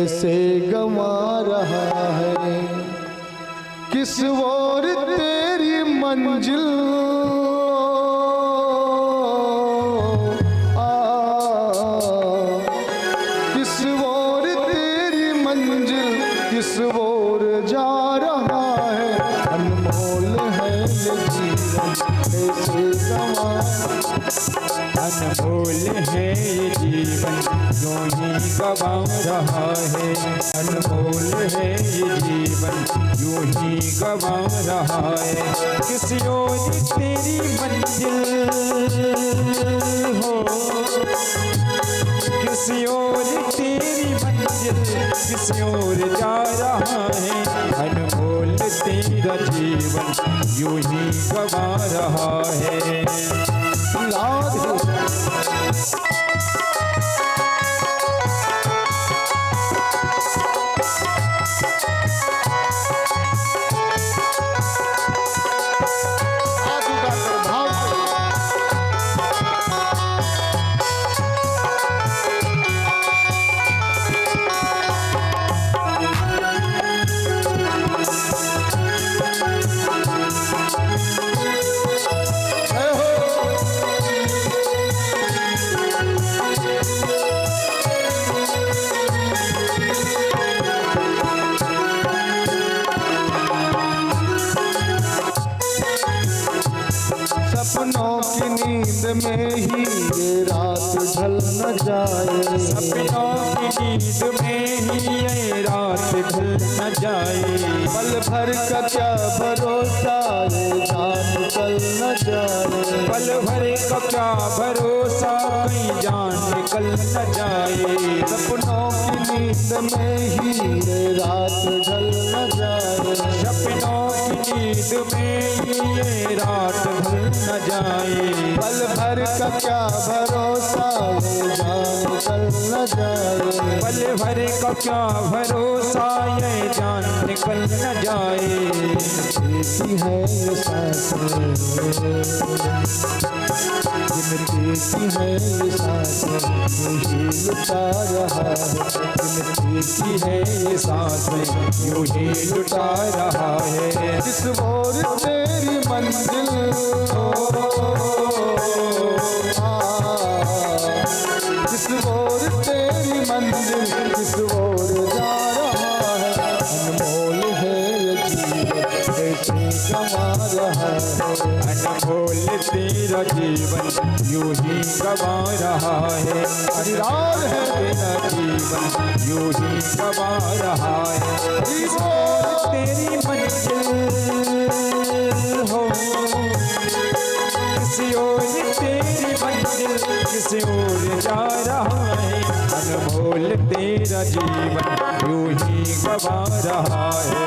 कैसे गंवा रहा है, किस ओर तेरी मंजिल किस ओर तेरी मंजिल, किस ओर जा रहा है। अनमोल है ये जीवन कैसे गंवा, अनमोल है ये जीवन यूं ही गंवा रहा है। अनमोल है ये जीवन यूं ही गंवा रहा है। किसी और तेरी मंजिल हो, किसी और तेरी मंजिल, किसी और जा रहा है। अनमोल तेरा जीवन यूं ही गंवा रहा है। सपनों की नींद में ही ये रात ढल न जाए, सपनों की नींद में ही ये रात ढल न जाए। पल भर का क्या भरोसा ये जान निकल न जाए, पल भर का क्या भरोसा कहीं जान निकल न जाए। सपनों की नींद में ही ये रात ढल न जाए, सपनों की नींद में ही ये रात ढल न जाए। पल भर का क्या भरोसा ये जान निकल न जाए, पल भर का क्या भरोसा ये जान निकल न जाए। देती है ये सांसें, जिनकी है ये सांसें मुझे लुटा रहा है, जिनकी है ये सांसें यूं ही लुटा रहा है। किस ओर तेरी मंजिल हो, किस ओर तेरी मंजिल, किस ओर जा रहा है। अनमोल है ये जीवन कैसे गंवा रहा है, अनमोल तेरा जीवन यूं ही गंवा रहा है। निराल है तेरा जीवन यूं ही गंवा रहा है। किस ओर तेरी मंजिल हो, किसी और तेरी मंजिल, किसी और जा रहा है। अनमोल तेरा जीवन यूं ही गंवा रहा है।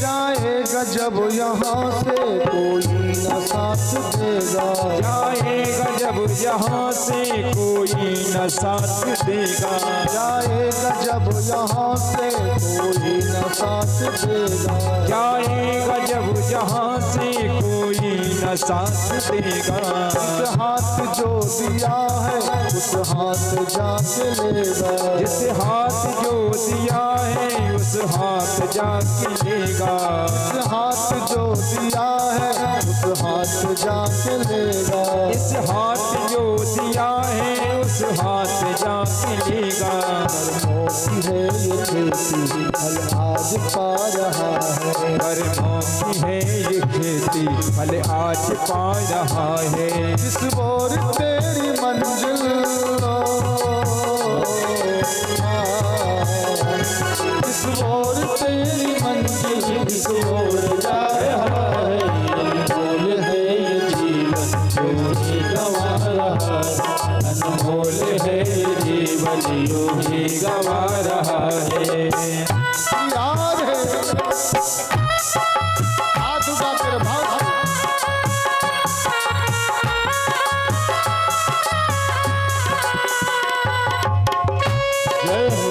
जाएगा जब यहाँ से कोई न साथ देगा, जाएगा जब यहाँ से कोई न साथ देगा। जाएगा जब यहाँ से कोई न साथ देगा, जाएगा जब यहाँ से कोई न साथ देगा। जिस हाथ जो दिया है उस हाथ जाके लेगा, जिस हाथ जो दिया है उस हाथ जाके लेगा। जिस हाथ जो दिया है उस हाथ जाके लेगा, इस हाथ जो दिया है उस हाथ जाके लेगा। कर्मों की है ये खेती फल आज पा रहा है, कर्मों की है ये खेती फल आज पा रहा है। किस ओर तेरी मंजिल किस ओर जा रहा है, अनमोल है ये जीवन यूं ही गंवा रहा है, अनमोल है ये जीवन यूं ही गंवा रहा है। याद है हाथ उठा कर भाव जय हो।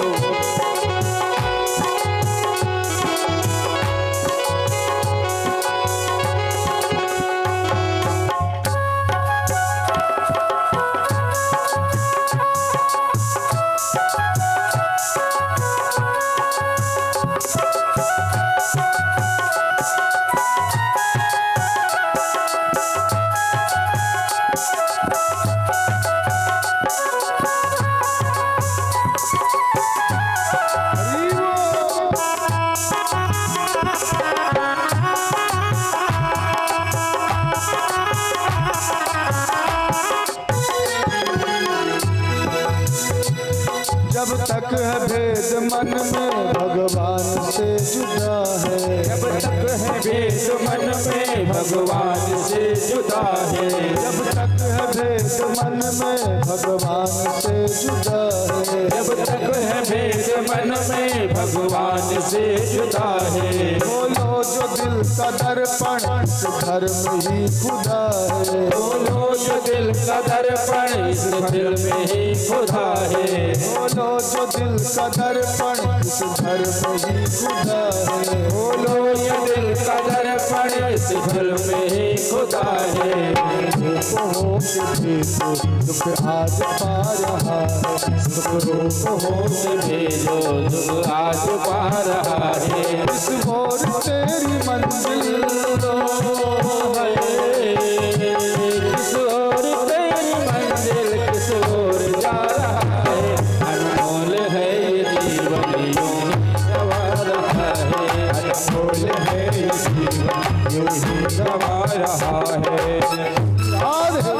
जब तक है भेद मन में भगवान से जुदा है, जब तक है भेद मन में भगवान से जुदा है, जब तक है भेद मन में भगवान से जुदा है, जब तक है भेद मन में भगवान से जुदा है। बोलो जो दिल का दर्पण इस धर्म ही खुदा है, बोलो जो दिल का दर्पण इस दिल में ही खुदा है, बोलो जो दिल का दर्पण इस धर्म ही खुदा है, बोलो ये दिल का दर्पण इस दिल में ही खुदा है। रूप हो के भी तो दुख आज पा रहा है, सुख रूप हो के भेजो दुख आज पा रहा है। इस मोर तेरी मंजिल है किस ओर तेरी मंजिल किस ओर जा रहा है, अनमोल है ये जीवन यूं ही गंवा रहा है, अनमोल है ये जीवन यूं ही गंवा रहा है। याद है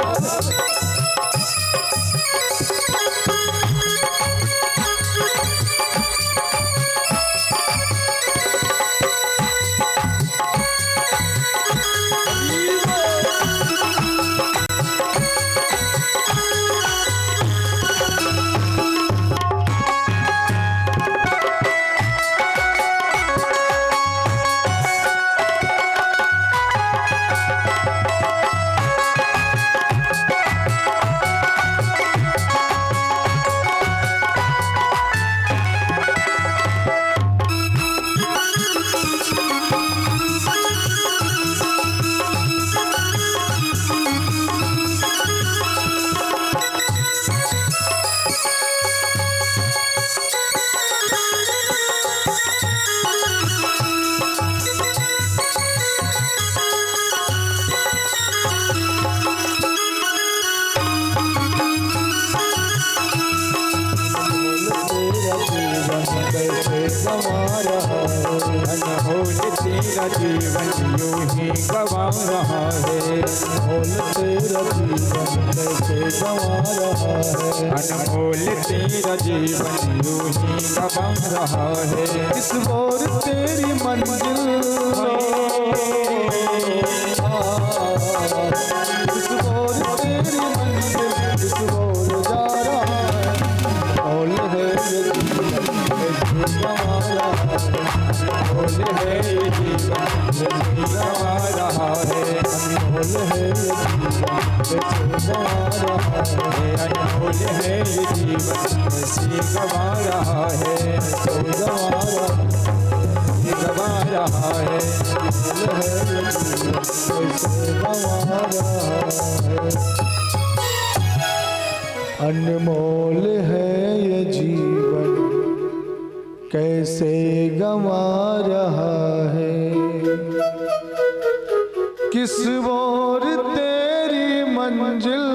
अनमोल तेरा जीवन यूं ही गंवा रहा है, बोल तेरा जीवन कैसे गंवा रहा है, अनमोल तेरा जीवन यूं ही गंवा रहा है। इस मोर तेरी मंजिल इस मोर तेरी मंजिल इस मोर जा रहा है, बोल है ये जीवन कैसे गंवा रहा है, बोल है ये जीवन यूं ही गंवा रहा है, बोल है ये जीवन कैसे गंवा रहा है, अनमोल है ये जीवन ऐसी गंवा रहा है, गंवा रहा ये गंवा रहा है। अनमोल है ये जीवन कैसे गंवा रहा है, किस ओर तेरी मंजिल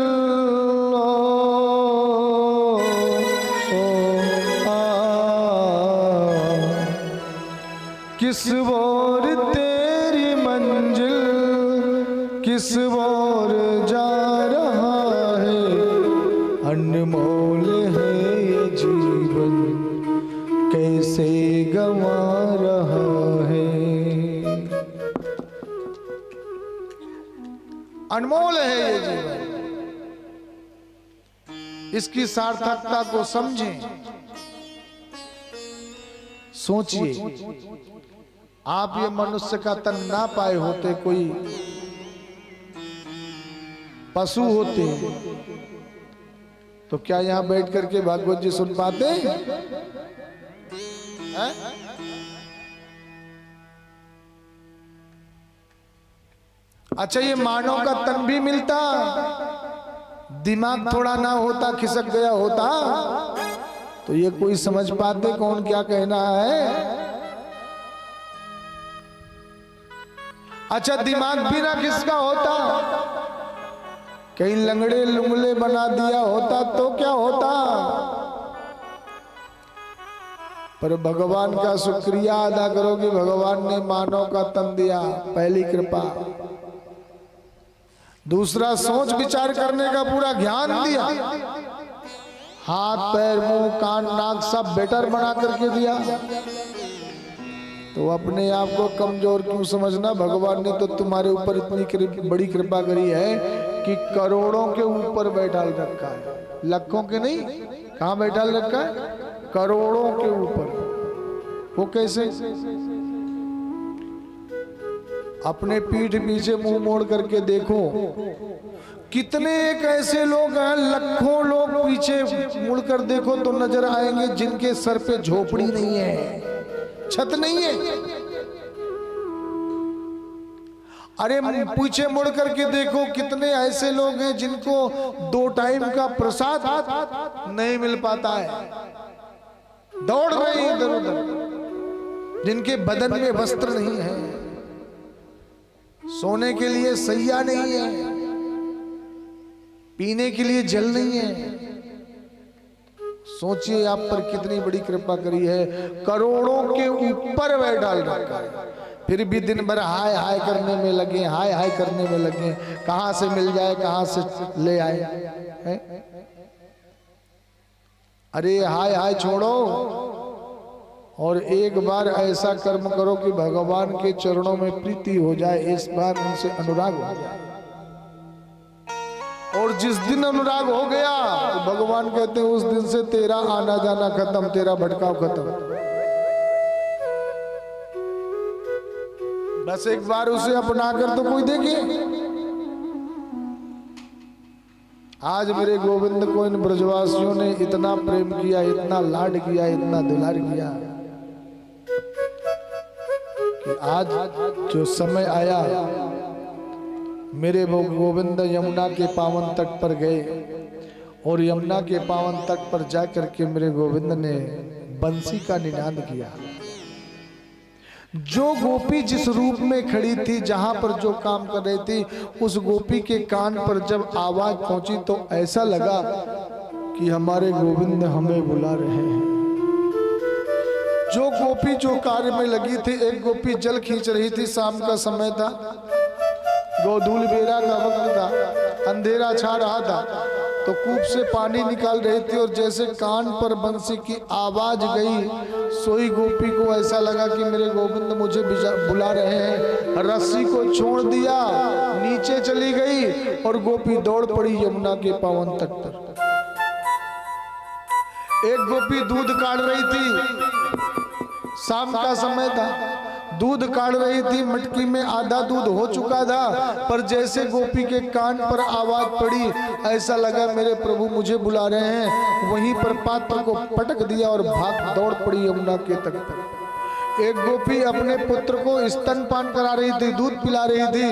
किस ओर तेरी मंजिल किस ओर जा रहा है, अनमोल है ये जीवन कैसे गंवा रहा है। अनमोल है ये जीवन। इसकी सार्थकता को समझें। सोचिए, आप ये मनुष्य का तन ना पाए होते, कोई पशु होते, तो क्या यहां बैठ करके भागवत जी सुन पाते हैं? अच्छा, ये मानव का तन भी मिलता, दिमाग थोड़ा ना होता, खिसक गया होता, तो ये कोई समझ पाते कौन क्या कहना है? अच्छा, दिमाग भी ना किसका होता, कहीं लंगड़े लुंगड़े बना दिया होता तो क्या होता? पर भगवान का शुक्रिया अदा करो कि भगवान ने मानव का तन दिया, पहली कृपा। दूसरा, सोच विचार करने का पूरा ज्ञान दिया, हाथ पैर मुंह कान नाक सब बेटर बना करके दिया। तो अपने आप को कमजोर क्यों समझना? भगवान ने तो तुम्हारे ऊपर इतनी बड़ी कृपा करी है कि करोड़ों के ऊपर बैठा रखा है, लाखों के नहीं। कहां बैठा रखा है? करोड़ों के ऊपर। वो कैसे? अपने पीठ पीछे मुंह मोड़ करके देखो, कितने एक ऐसे लोग हैं, लाखों लोग पीछे मुड़कर देखो तो नजर आएंगे जिनके सर पे झोपड़ी नहीं है, छत नहीं है। अरे पीछे मुड़ करके देखो, कितने ऐसे लोग हैं जिनको 2 टाइम का प्रसाद नहीं मिल पाता है, दौड़ रहे हैं इधर उधर, जिनके बदन में वस्त्र नहीं है, सोने के लिए सैया नहीं है, पीने के लिए जल नहीं है। सोचिए आप पर कितनी बड़ी कृपा करी है, करोड़ों के ऊपर वह डाल रखा है, फिर भी दिन भर हाय हाय करने में लगे, हाय हाय करने में लगे, कहां से मिल जाए, कहां से ले आए है? अरे हाय हाय छोड़ो और एक बार ऐसा कर्म करो कि भगवान के चरणों में प्रीति हो जाए, इस बार उनसे अनुराग हो जाए। और जिस दिन अनुराग हो गया तो भगवान कहते हैं उस दिन से तेरा आना जाना खत्म, तेरा भटकाव खत्म। बस एक बार उसे अपना कर तो कोई देखे। आज मेरे गोविंद को इन ब्रजवासियों ने इतना प्रेम किया, इतना लाड किया, इतना दुलार किया कि आज जो समय आया, मेरे वो गोविंद यमुना के पावन तट पर गए और यमुना के पावन तट पर जाकर के मेरे गोविंद ने बंसी का निनाद किया। जो गोपी जिस रूप में खड़ी थी, जहां पर जो काम कर रही थी, उस गोपी के कान पर जब आवाज पहुंची तो ऐसा लगा कि हमारे गोविंद हमें बुला रहे हैं। जो गोपी जो कार्य में लगी थी, एक गोपी जल खींच रही थी, शाम का समय था, गोधूल बेरा का वक्त था, अंधेरा छा रहा था, तो कूप से पानी निकाल रही थी और जैसे कान पर बंसी की आवाज गई, सोई गोपी को ऐसा लगा कि मेरे गोविंद मुझे बुला रहे हैं। रस्सी को छोड़ दिया, नीचे चली गई और गोपी दौड़ पड़ी यमुना के पावन तट पर। एक गोपी दूध काढ़ रही थी, शाम का समय था, दूध काढ़ रही थी, मटकी में आधा दूध हो चुका था, पर जैसे गोपी के कान पर आवाज पड़ी, ऐसा लगा मेरे प्रभु मुझे बुला रहे हैं। वहीं पर पात्र को पटक दिया और भाग दौड़ पड़ी यमुना के तट पर। एक गोपी अपने पुत्र को स्तनपान करा रही थी, दूध पिला रही थी,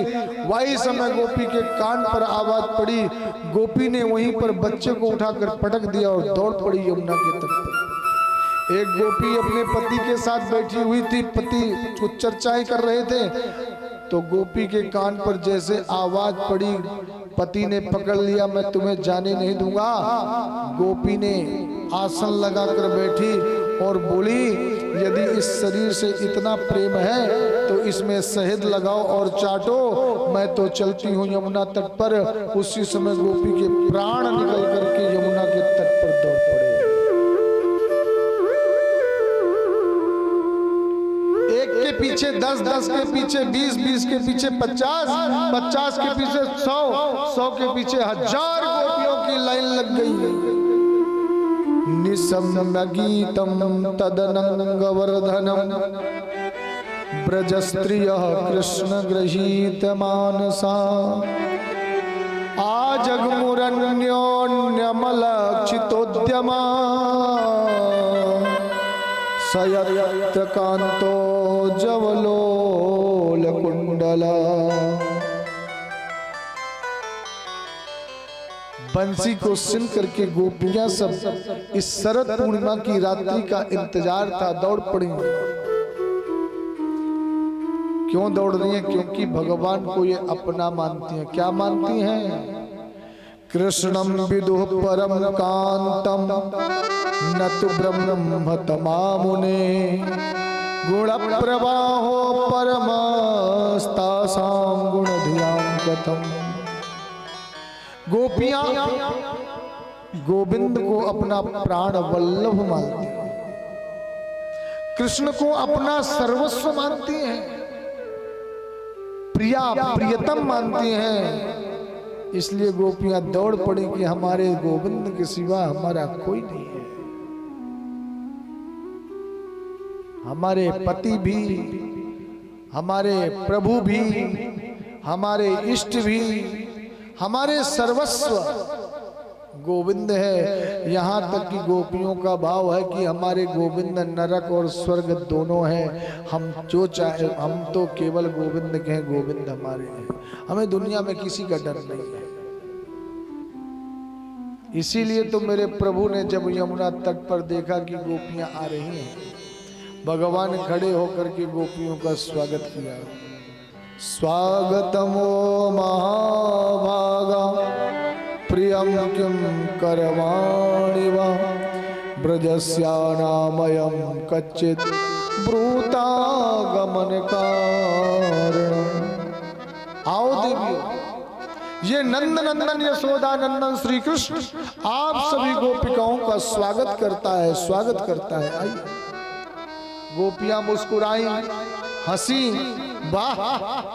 वही समय गोपी के कान पर आवाज पड़ी, गोपी ने वहीं पर बच्चे को उठाकर पटक दिया और दौड़ पड़ी यमुना के तट पर। एक गोपी अपने पति के साथ बैठी हुई थी, पति कुछ चर्चाएं कर रहे थे, तो गोपी के कान पर जैसे आवाज पड़ी, पति ने पकड़ लिया, मैं तुम्हें जाने नहीं दूंगा। गोपी ने आसन लगाकर बैठी और बोली, यदि इस शरीर से इतना प्रेम है तो इसमें शहद लगाओ और चाटो, मैं तो चलती हूँ यमुना तट पर। उसी समय गोपी के प्राण निकल करके यमुना के तट पर दौड़ पड़े। पीछे 10, 10 के पीछे 20, 20 के पीछे 50, 50 के पीछे 100, 100 के पीछे 1000 गोपियों की लाइन लग गई। निसम्य गीतम तदनंगवर्धनम ब्रजस्त्रियः कृष्ण गृहीत मानसा आजगमुरन्योन्यमलक्षितोद्यमा सयत्र कांतो जवलोलकुंडला। बंसी को सुन करके गोपियां सब इस शरद पूर्णिमा की रात्रि का इंतजार था, दौड़ पड़ी। क्यों दौड़ रही हैं? क्योंकि भगवान को ये अपना मानती हैं। क्या मानती हैं? कृष्णम विदुः परम कांतम न तु ब्रह्म तमामुने गुण प्रवाहो परमस्तासां गुण धियां कथम। गोपियां गोविंद को अपना प्राण वल्लभ मानती हैं, कृष्ण को अपना सर्वस्व मानती हैं, प्रिया प्रियतम मानती हैं। इसलिए गोपियां दौड़ पड़ी कि हमारे गोविंद के सिवा हमारा कोई नहीं है। हमारे पति भी, हमारे प्रभु भी, हमारे इष्ट भी, हमारे सर्वस्व गोविंद है। यहाँ तक कि गोपियों का भाव है कि हमारे गोविंद नरक और स्वर्ग दोनों हैं। हम जो चाहे, हम तो केवल गोविंद के हैं, गोविंद हमारे हैं। हमें दुनिया में किसी का डर नहीं है। इसीलिए तो मेरे प्रभु ने जब यमुना तट पर देखा कि गोपियां आ रही हैं, भगवान खड़े होकर के गोपियों का स्वागत किया। स्वागतमो महाभागा प्रियं किं करवाणि वा ब्रजस्यानामयं कच्चित् ब्रूतागमन कारणम्। आओ देवी, ये नंद नंदन यशोदा नंदन श्री कृष्ण आप सभी गोपिकाओं का स्वागत करता है, स्वागत करता है। आइए। गोपियां मुस्कुराई, हंसी, वाह,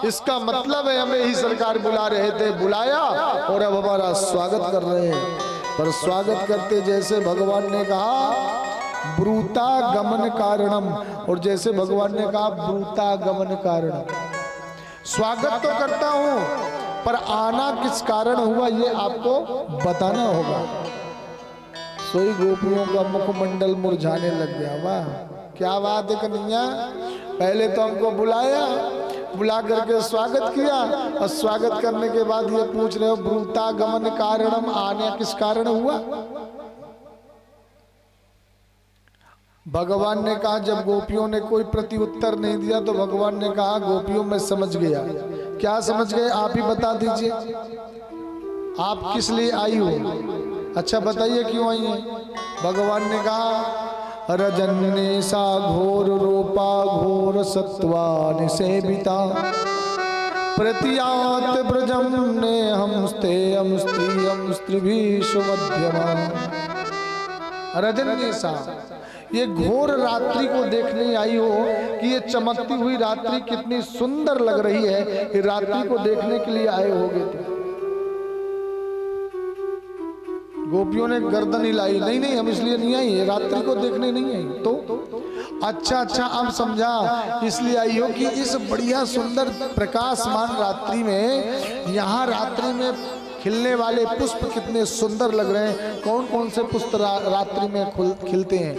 इसका मतलब है हमें ही सरकार बुला रहे थे, बुलाया और अब हमारा स्वागत कर रहे हैं। पर स्वागत करते जैसे भगवान ने कहा ब्रूता गमन कारणम, और जैसे भगवान ने कहा ब्रूता गमन कारणम। स्वागत तो करता हूं, पर आना किस कारण हुआ ये आपको बताना होगा। सोई गोपियों का मुखमंडल मुरझाने लग गया। वाह, क्या बात है कन्हैया, पहले तो हमको बुलाया, बुला करके स्वागत किया, और स्वागत करने के बाद ये पूछ रहे हो ब्रूता गमन कारणम, आने किस कारण हुआ। भगवान ने कहा, जब गोपियों ने कोई प्रति उत्तर नहीं दिया तो भगवान ने कहा गोपियों मैं समझ गया। क्या समझ गए? आप ही बता दीजिए, आप किस लिए आई हो? अच्छा बताइए क्यों आई हैं? भगवान ने कहा रजन्ने सा घोर रूपा घोर सत्वा निसेविता प्रतियात ब्रजम ने हमस्ते हम स्त्रीभीषु मध्यमा। रजन्ने सा, ये घोर रात्रि को देखने आई हो कि ये चमकती हुई रात्रि कितनी सुंदर लग रही है, ये रात्रि को देखने के लिए आए होगे। तो गोपियों ने गर्दन हिलाई, नहीं नहीं हम इसलिए नहीं आई, रात्रि को देखने नहीं आई। तो अच्छा अच्छा अब समझा, इसलिए आई हो कि इस बढ़िया सुंदर प्रकाशमान रात्रि में, यहाँ रात्रि में खिलने वाले पुष्प कितने सुंदर लग रहे हैं। कौन कौन से पुष्प रात्रि में खिलते हैं।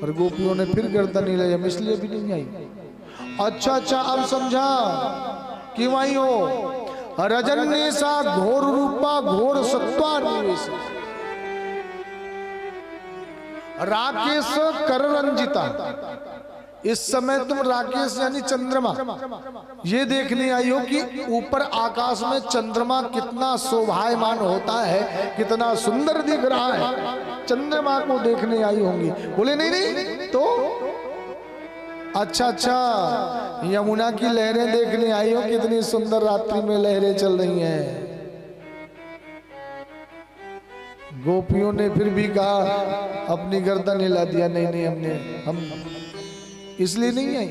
और गोपियों ने फिर गर्दन हिलाई, हम इसलिए भी नहीं आई। अच्छा अच्छा अब समझा क्यों आई हो। रजन्ने सा घोर रूपा घोर सत्वा निवेश राकेश कर रंजिता। इस समय तुम राकेश यानी चंद्रमा ये देखने आई हो कि ऊपर आकाश में चंद्रमा कितना शोभायमान होता है, कितना सुंदर दिख रहा है। चंद्रमा को देखने आई होंगी। बोले नहीं नहीं तो अच्छा अच्छा यमुना की लहरें देखने आई हो, कितनी सुंदर रात्रि में लहरें चल रही हैं। गोपियों ने फिर भी कहा, अपनी गर्दन हिला दिया, नहीं नहीं हम इसलिए नहीं आई।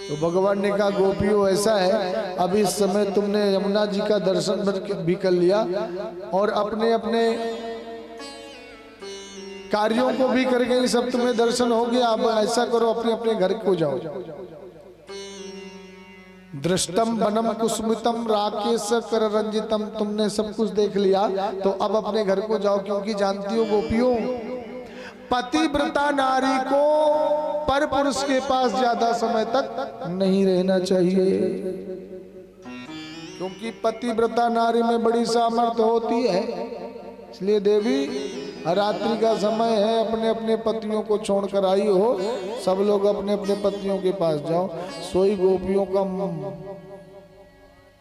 तो भगवान ने कहा गोपियों ऐसा है, अब इस समय तुमने यमुना जी का दर्शन भी कर लिया और अपने अपने कार्यों को भी कर गई, सब तुम्हें दर्शन हो गया। अब ऐसा करो अपने अपने घर को जाओ। दृष्टम वनम कुसुमितम राकेश कर रंजितम, तुमने सब कुछ देख लिया तो अब अपने घर को जाओ, क्योंकि जानती हो गोपियों पतिव्रता नारी को पर पुरुष के पास ज्यादा समय तक नहीं रहना चाहिए, क्योंकि पतिव्रता नारी में बड़ी सामर्थ्य होती है। इसलिए देवी रात्रि का समय है, अपने अपने पतियों को छोड़कर आई हो, सब लोग अपने अपने पतियों के पास जाओ। सोई गोपियों का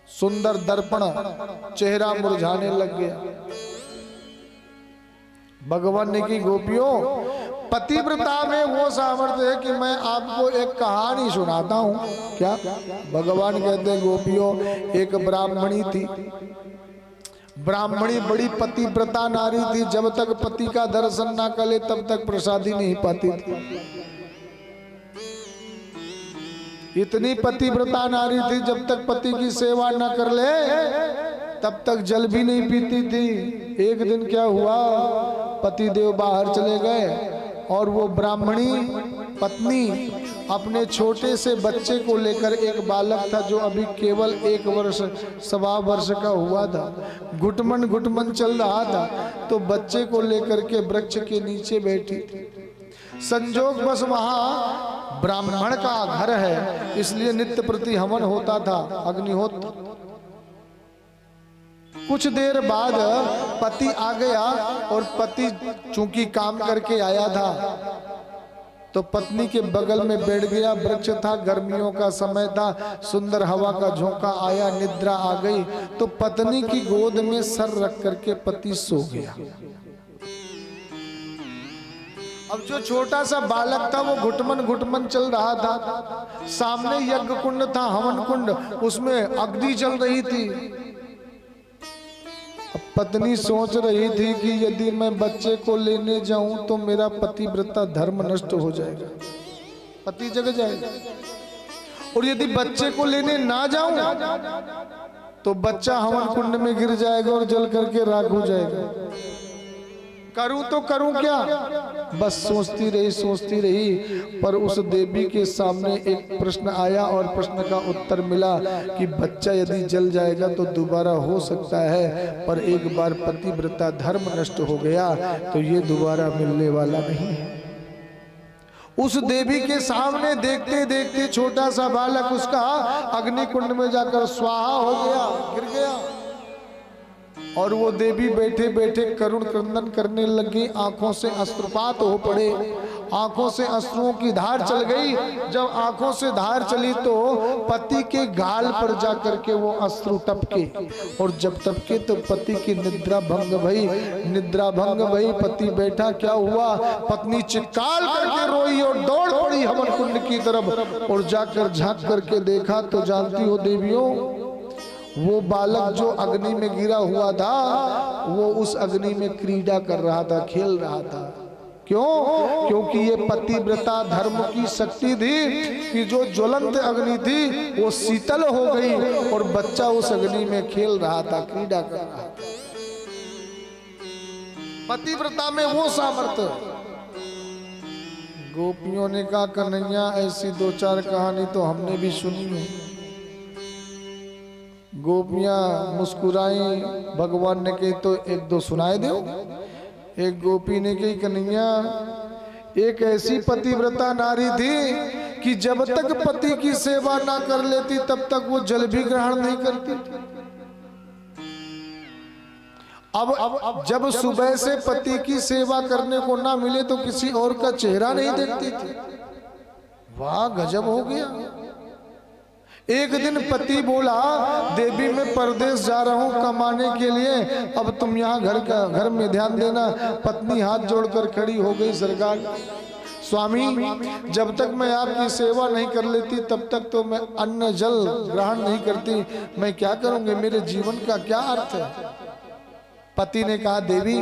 सुंदर दर्पण चेहरा मुरझाने लग गया। भगवान ने की गोपियों पतिव्रता में वो सामर्थ्य है कि मैं आपको एक कहानी सुनाता हूं। क्या? भगवान कहते हैं गोपियों एक ब्राह्मणी थी, ब्राह्मणी बड़ी पतिव्रता नारी थी, जब तक पति का दर्शन ना करे तब तक प्रसादी नहीं पाती थी। इतनी पतिव्रता नारी थी, जब तक पति की सेवा न कर ले तब तक जल भी नहीं पीती थी। एक दिन क्या हुआ, पति देव बाहर चले गए और वो ब्राह्मणी पत्नी अपने छोटे से बच्चे को लेकर, एक बालक था जो अभी केवल 1 वर्ष 1.25 वर्ष का हुआ था, घुटमन घुटमन चल रहा था, तो बच्चे को लेकर के वृक्ष के नीचे बैठी थी। संजोग बस वहां ब्राह्मण का घर है, इसलिए नित्य प्रति हवन होता था, अग्निहोत्र। कुछ देर बाद पति आ गया और पति चूंकि काम करके आया था तो पत्नी के बगल में बैठ गया। वृक्ष था, गर्मियों का समय था, सुंदर हवा का झोंका आया, निद्रा आ गई तो पत्नी की गोद में सर रख करके पति सो गया। अब जो छोटा सा बालक था वो घुटमन घुटमन चल रहा था। सामने यज्ञ कुंड था, हवन कुंड, उसमें अग्नि जल रही थी। पत्नी सोच रही थी कि यदि मैं बच्चे को लेने जाऊं तो मेरा पतिव्रता धर्म नष्ट हो जाएगा, पति जग जाएगा, और यदि बच्चे को लेने ना जाऊं तो बच्चा हवन कुंड में गिर जाएगा और जल करके राख हो जाएगा। करूं तो करूं क्या? बस सोचती रही, पर उस देवी के सामने एक प्रश्न आया और प्रश्न का उत्तर मिला कि बच्चा यदि जल जाएगा तो दोबारा हो सकता है, पर एक बार पतिव्रता धर्म नष्ट हो गया तो ये दोबारा मिलने वाला नहीं है। उस देवी के सामने देखते देखते छोटा सा बालक उसका अग्निकुंड में जाकर स्वाहा हो गया, गिर गया। और वो देवी बैठे बैठे करुण क्रंदन करने लगी, आंखों से अश्रुपात हो पड़े, आंखों से अश्रुओं की धार चल गई। जब आंखों से धार चली तो पति के गाल पर जाकर के वो अश्रु टपके, और जब टपके तो पति की निद्रा भंग भई। पति बैठा, क्या हुआ? पत्नी चित्कार करके रोई और दौड़ पड़ी हवन कुंड की तरफ, और जाकर झांक करके देखा तो जानती हो देवियों, वो बालक जो अग्नि में गिरा हुआ था वो उस अग्नि में क्रीड़ा कर रहा था, खेल रहा था। क्यों? क्योंकि ये पतिव्रता धर्म की शक्ति थी कि जो ज्वलंत अग्नि थी वो शीतल हो गई और बच्चा उस अग्नि में खेल रहा था, क्रीड़ा कर रहा था। पतिव्रता में वो सामर्थ्य। गोपियों ने कहा कन्हैया ऐसी 2-4 कहानी तो हमने भी सुनी है। गोपियां मुस्कुराई, भगवान ने कही तो 1-2 सुनाए दो। एक गोपी ने कही कन्हैया एक ऐसी पतिव्रता नारी थी कि जब तक पति की सेवा ना कर लेती तब तक वो जल भी ग्रहण नहीं करती। अब जब सुबह से पति की सेवा करने को ना मिले तो किसी और का चेहरा नहीं देखती थी। वाह, गजब हो गया। एक दिन पति बोला देवी मैं परदेश जा रहा हूं कमाने के लिए, अब तुम यहाँ घर में ध्यान देना। पत्नी हाथ जोड़कर खड़ी हो गई, सरकार स्वामी जब तक मैं आपकी सेवा नहीं कर लेती तब तक तो मैं अन्न जल ग्रहण नहीं करती, मैं क्या करूंगी, मेरे जीवन का क्या अर्थ है। पति ने कहा देवी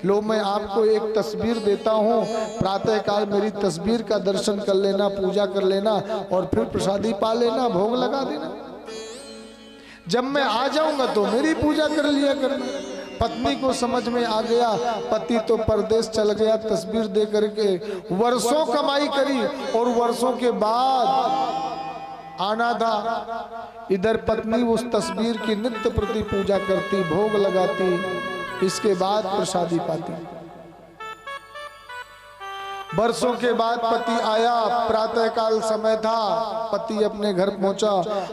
लो मैं आपको एक तस्वीर देता हूँ, प्रातःकाल मेरी तस्वीर का दर्शन कर लेना, पूजा कर लेना और फिर प्रसादी पा लेना, भोग लगा देना। जब मैं आ जाऊंगा तो मेरी पूजा कर लिया करना। पत्नी को समझ में आ गया, पति तो परदेश चल गया तस्वीर दे करके, वर्षों कमाई करी और वर्षों के बाद आना था। इधर पत्नी उस तस्वीर की नित्य प्रति पूजा करती, भोग लगाती, इसके बाद प्रसादी पाती। वर्षों के बाद पति आया, प्रातःकाल समय था, पति अपने घर पहुंचा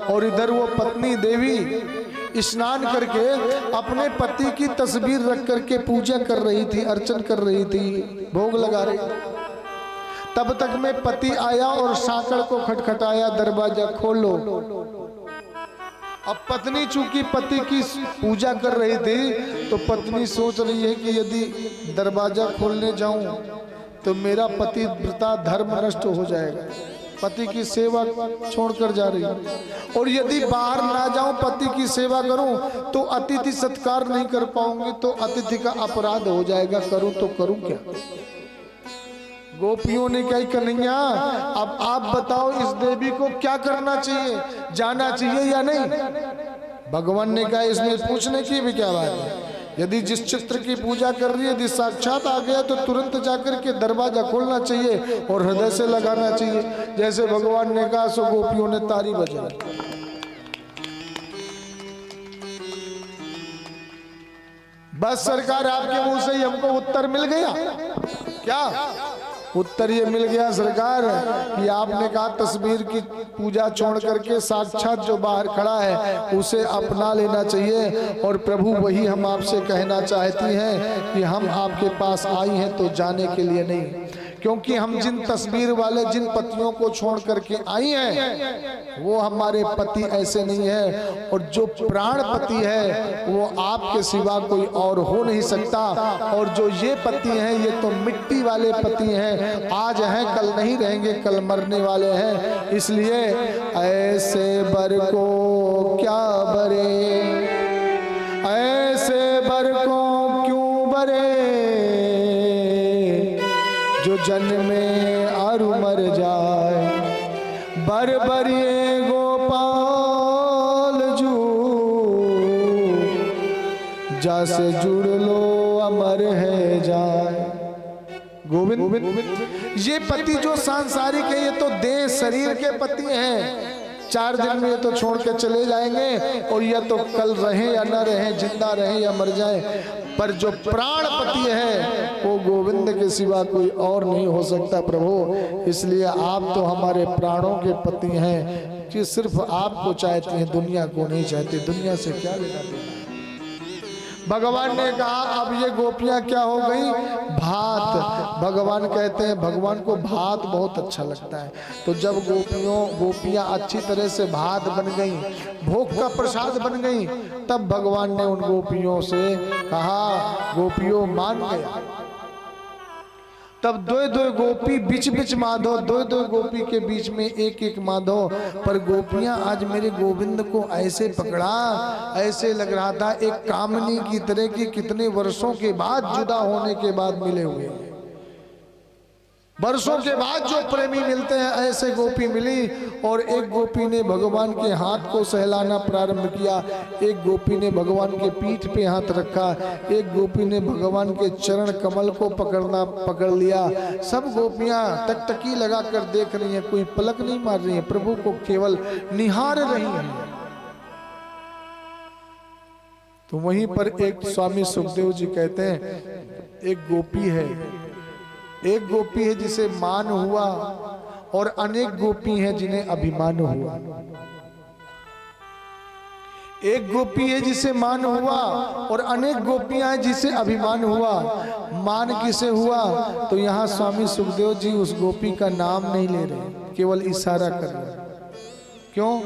और इधर वो पत्नी देवी स्नान करके अपने पति की तस्वीर रख करके पूजा कर रही थी, अर्चन कर रही थी, भोग लगा रही थी। तब तक में पति आया और सांकड़ को खटखटाया, दरवाजा खोलो। अब पत्नी चूंकि पति की पूजा कर रही थी तो पत्नी सोच रही है कि यदि दरवाजा खोलने जाऊं तो मेरा पति व्रता धर्म नष्ट हो जाएगा, पति की सेवा छोड़कर जा रही है, और यदि बाहर ना जाऊं पति की सेवा करूं तो अतिथि सत्कार नहीं कर पाऊंगी, तो अतिथि का अपराध हो जाएगा, करूं तो करूं क्या। गोपियों ने कही कन्हैया अब आप बताओ इस देवी को क्या करना चाहिए, जाना चाहिए या नहीं। भगवान ने कहा इसमें पूछने की भी क्या बात है, यदि जिस चित्र की पूजा कर रही है यदि साक्षात आ गया तो तुरंत जाकर के दरवाजा खोलना चाहिए और हृदय से लगाना चाहिए। जैसे भगवान ने कहा सो गोपियों ने ताली बजाई। बस सरकार आपके मुंह से ही हमको उत्तर मिल गया। क्या उत्तर ये मिल गया सरकार कि आपने कहा तस्वीर की पूजा छोड़ करके साक्षात जो बाहर खड़ा है उसे अपना लेना चाहिए, और प्रभु वही हम आपसे कहना चाहती हैं कि हम आपके पास आई हैं तो जाने के लिए नहीं, क्योंकि हम जिन तस्वीर वाले जिन पतियों को छोड़ करके आई हैं वो हमारे पति ऐसे नहीं है, और जो प्राण पति है वो आपके सिवा कोई और हो नहीं सकता, और जो ये पति हैं ये तो मिट्टी वाले पति हैं, आज हैं कल नहीं रहेंगे, कल मरने वाले हैं। इसलिए ऐसे बर को क्या बरे, ऐसे बर को क्यों बरे, जो जन्मे आरु मर जाए, बर बरिए गोपाल जू, जैसे जुड़ लो अमर है जाए। गोविंद ये पति जो सांसारिक है ये तो देह शरीर के पति हैं, 4 दिन में ये तो छोड़ के चले जाएंगे और या तो कल रहे या न रहे, जिंदा रहे या मर जाए, पर जो प्राण पति है वो गोविंद के सिवा कोई और नहीं हो सकता प्रभु। इसलिए आप तो हमारे प्राणों के पति हैं कि सिर्फ आपको चाहते हैं, दुनिया को नहीं चाहते, दुनिया से क्या लेना देना। भगवान ने कहा अब ये गोपियां क्या हो गई, भात। भगवान कहते हैं भगवान को भात बहुत अच्छा लगता है, तो जब गोपियां अच्छी तरह से भात बन गई, भोग का प्रसाद बन गई, तब भगवान ने उन गोपियों से कहा, गोपियों मान गया। तब दो गोपी बीच बीच माधो, दो गोपी के बीच में एक माधो, पर गोपियां आज मेरे गोविंद को ऐसे पकड़ा, ऐसे लग रहा था एक कामनी की तरह की कितने वर्षों के बाद जुदा होने के बाद मिले हुए, वर्षों के बाद जो प्रेमी मिलते हैं ऐसे गोपी मिली। और एक गोपी ने भगवान के हाथ को सहलाना प्रारंभ किया, एक गोपी ने भगवान के पीठ पे हाथ रखा, एक गोपी ने भगवान के चरण कमल को पकड़ लिया। सब गोपियां टकटकी लगा कर देख रही हैं, कोई पलक नहीं मार रही है, प्रभु को केवल निहार रही हैं। तो वहीं पर एक स्वामी सुखदेव जी कहते हैं एक गोपी है जिसे मान हुआ और अनेक गोपी हैं जिन्हें अभिमान हुआ। एक गोपी है जिसे मान हुआ और अनेक गोपियां हैं जिसे अभिमान हुआ। मान किसे हुआ, तो यहाँ स्वामी सुखदेव जी उस गोपी का नाम नहीं ले रहे, केवल इशारा कर रहे। क्यों?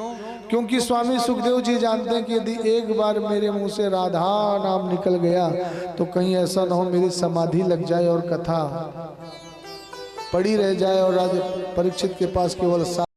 क्योंकि स्वामी सुखदेव जी जानते हैं कि यदि एक बार मेरे मुंह से राधा नाम निकल गया तो कहीं ऐसा ना हो मेरी समाधि लग जाए और कथा पड़ी रह जाए और राजा परीक्षित के पास केवल